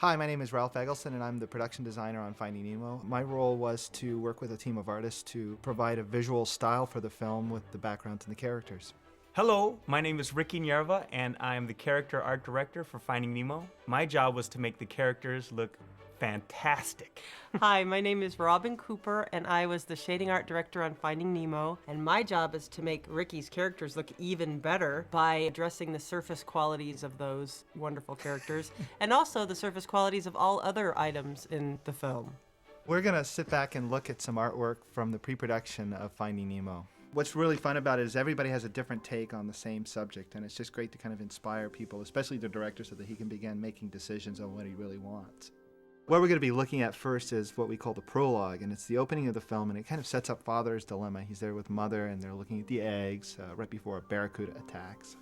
Hi, my name is Ralph Eggleston, and I'm the production designer on Finding Nemo. My role was to work with a team of artists to provide a visual style for the film with the backgrounds and the characters. Hello, my name is Ricky Nyarva, and I am the character art director for Finding Nemo. My job was to make the characters look fantastic. Hi, my name is Robin Cooper, and I was the shading art director on Finding Nemo. And my job is to make Ricky's characters look even better by addressing the surface qualities of those wonderful characters, and also the surface qualities of all other items in the film. We're going to sit back and look at some artwork from the pre-production of Finding Nemo. What's really fun about it is everybody has a different take on the same subject, and it's just great to kind of inspire people, especially the director, so that he can begin making decisions on what he really wants. What we're going to be looking at first is what we call the prologue, and it's the opening of the film, and it kind of sets up Father's dilemma. He's there with Mother, and they're looking at the eggs right before a barracuda attacks.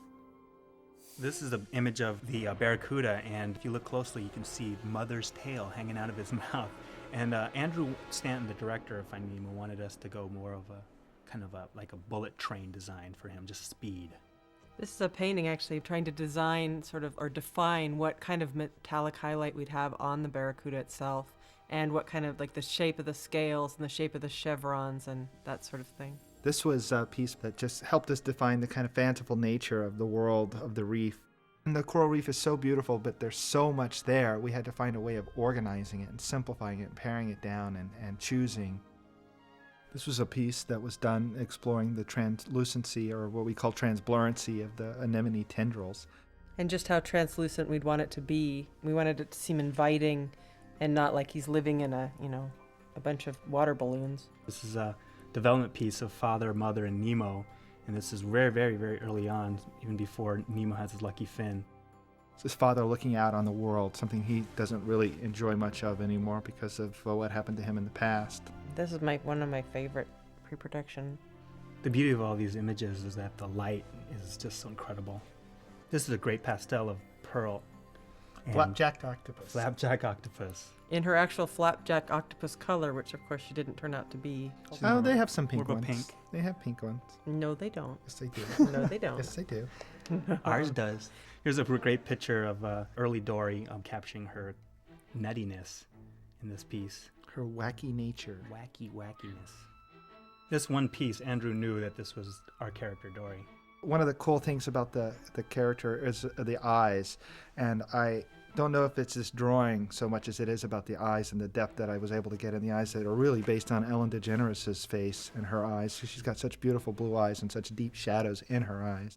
This is an image of the barracuda, and if you look closely, you can see Mother's tail hanging out of his mouth. And Andrew Stanton, the director of Finding Nemo, wanted us to go more of a kind of like a bullet train design for him, just speed. This is a painting actually trying to design or define what kind of metallic highlight we'd have on the barracuda itself, and what kind of the shape of the scales and the shape of the chevrons and that sort of thing. This was a piece that just helped us define the kind of fanciful nature of the world of the reef. And the coral reef is so beautiful, but there's so much there. We had to find a way of organizing it and simplifying it and paring it down and choosing. This was a piece that was done exploring the translucency, or what we call transblurency, of the anemone tendrils. And just how translucent we'd want it to be. We wanted it to seem inviting and not like he's living in a bunch of water balloons. This is a development piece of Father, Mother, and Nemo, and this is very, very, very early on, even before Nemo has his lucky fin. It's his father looking out on the world, something he doesn't really enjoy much of anymore because of what happened to him in the past. This is one of my favorite pre-production. The beauty of all these images is that the light is just so incredible. This is a great pastel of Pearl. Flapjack octopus. Flapjack octopus. In her actual flapjack octopus color, which of course she didn't turn out to be. Oh, they have some pink more of ones. a pink. They have pink ones. No, they don't. Yes, they do. No, they don't. Yes, they do. Ours does. Here's a great picture of early Dory capturing her nuttiness in this piece. Her wacky nature. Wackiness. This one piece, Andrew knew that this was our character, Dory. One of the cool things about the character is the eyes, and I don't know if it's this drawing so much as it is about the eyes and the depth that I was able to get in the eyes that are really based on Ellen DeGeneres' face and her eyes. She's got such beautiful blue eyes and such deep shadows in her eyes.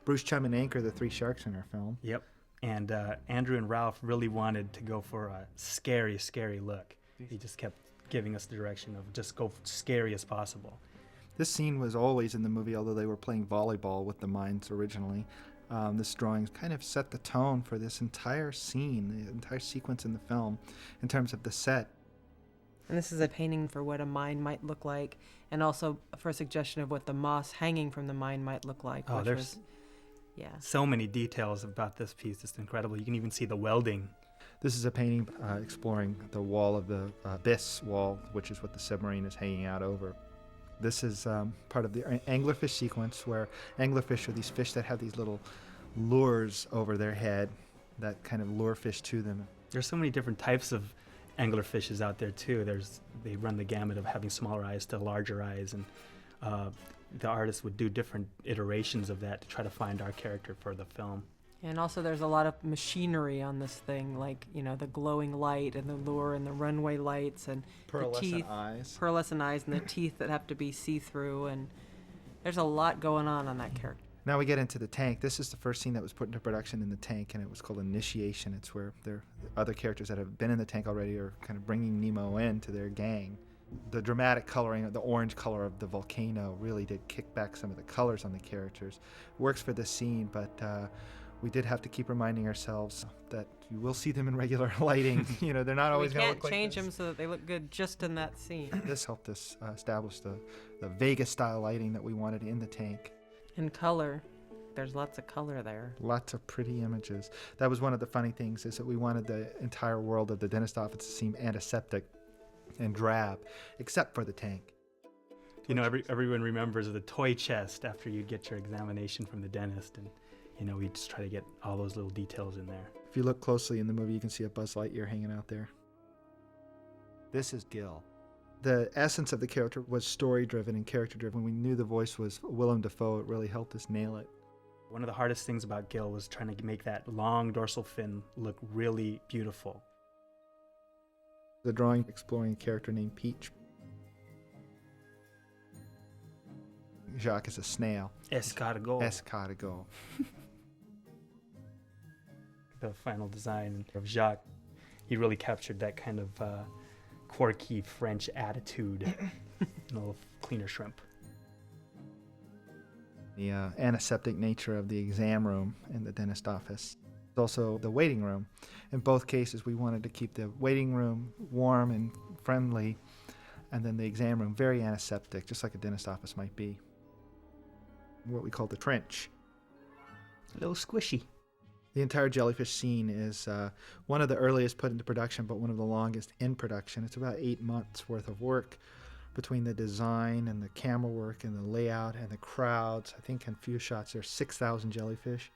Bruce Chum and Anchor, the three sharks in our film. Yep. And Andrew and Ralph really wanted to go for a scary, scary look. He just kept giving us the direction of just go scary as possible. This scene was always in the movie, although they were playing volleyball with the mines originally. This drawing kind of set the tone for this entire scene, the entire sequence in the film, in terms of the set. And this is a painting for what a mine might look like, and also for a suggestion of what the moss hanging from the mine might look like. Oh, there's so many details about this piece. It's incredible. You can even see the welding. This is a painting exploring the wall of the abyss wall, which is what the submarine is hanging out over. This is part of the anglerfish sequence, where anglerfish are these fish that have these little lures over their head that kind of lure fish to them. There's so many different types of anglerfishes out there too. They run the gamut of having smaller eyes to larger eyes, and the artist would do different iterations of that to try to find our character for the film. And also there's a lot of machinery on this thing, like, the glowing light and the lure and the runway lights and the teeth. Pearlescent eyes and the teeth that have to be see-through, and there's a lot going on that character. Now we get into the tank. This is the first scene that was put into production in the tank, and it was called Initiation. It's where the other characters that have been in the tank already are kind of bringing Nemo into their gang. The dramatic coloring, the orange color of the volcano really did kick back some of the colors on the characters. Works for this scene, but we did have to keep reminding ourselves that you will see them in regular lighting. They're not always going to look like this. We can't change them so that they look good just in that scene. This helped us establish the Vegas-style lighting that we wanted in the tank. And color. There's lots of color there. Lots of pretty images. That was one of the funny things, is that we wanted the entire world of the dentist office to seem antiseptic and drab, except for the tank. Everyone remembers the toy chest after you get your examination from the dentist, and we just try to get all those little details in there. If you look closely in the movie, you can see a Buzz Lightyear hanging out there. This is Gil. The essence of the character was story-driven and character-driven. When we knew the voice was Willem Dafoe, it really helped us nail it. One of the hardest things about Gil was trying to make that long dorsal fin look really beautiful. The drawing exploring a character named Peach. Jacques is a snail. Escargot. Escargot. The final design of Jacques, he really captured that kind of quirky French attitude in a little cleaner shrimp. The antiseptic nature of the exam room in the dentist office. Also the waiting room. In both cases, we wanted to keep the waiting room warm and friendly, and then the exam room very antiseptic, just like a dentist office might be. What we call the trench. A little squishy. The entire jellyfish scene is one of the earliest put into production, but one of the longest in production. It's about 8 months worth of work between the design and the camera work and the layout and the crowds. I think in a few shots there's 6,000 jellyfish.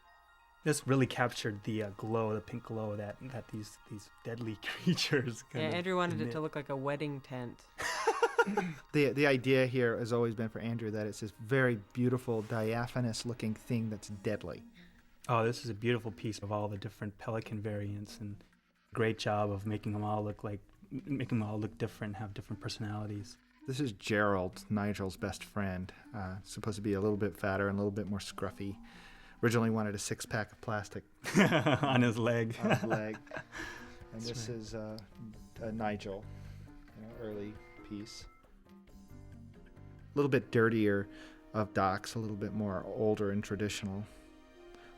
This really captured the glow, the pink glow that these deadly creatures Yeah, kind of Andrew wanted it emit. to look like a wedding tent. The idea here has always been for Andrew that it's this very beautiful, diaphanous looking thing that's deadly. Oh, this is a beautiful piece of all the different pelican variants, and great job of making them all look different, have different personalities. This is Gerald, Nigel's best friend. Supposed to be a little bit fatter and a little bit more scruffy. Originally wanted a 6-pack of plastic on his leg. on his leg. And That's this right. is Nigel, early piece. A little bit dirtier of docks, a little bit more older and traditional.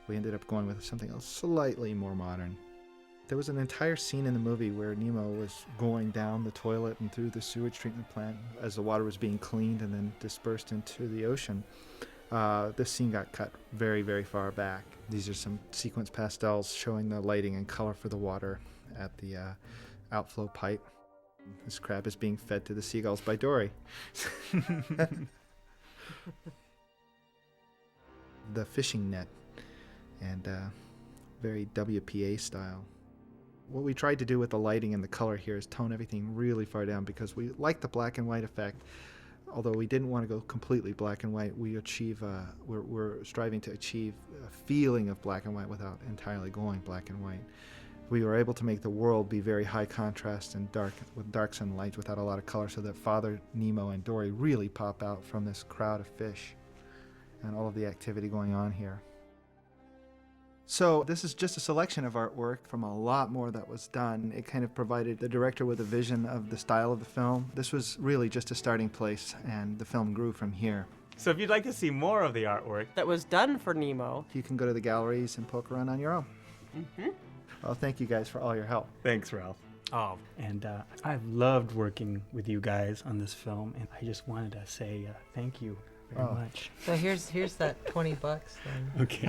We ended up going with something else slightly more modern. There was an entire scene in the movie where Nemo was going down the toilet and through the sewage treatment plant as the water was being cleaned and then dispersed into the ocean. This scene got cut very, very far back. These are some sequence pastels showing the lighting and color for the water at the outflow pipe. This crab is being fed to the seagulls by Dory. The fishing net, and very WPA style. What we tried to do with the lighting and the color here is tone everything really far down because we like the black and white effect. Although we didn't want to go completely black and white, we're striving to achieve a feeling of black and white without entirely going black and white. We were able to make the world be very high contrast and dark, with darks and lights without a lot of color, so that Father Nemo and Dory really pop out from this crowd of fish and all of the activity going on here. So this is just a selection of artwork from a lot more that was done. It kind of provided the director with a vision of the style of the film. This was really just a starting place, and the film grew from here. So if you'd like to see more of the artwork, That was done for Nemo. You can go to the galleries and poke around on your own. Mm-hmm. Well, thank you guys for all your help. thanks, Ralph. Oh, and I've loved working with you guys on this film, and I just wanted to say thank you very much. So here's that $20 then. Okay.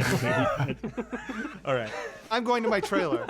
All right. I'm going to my trailer.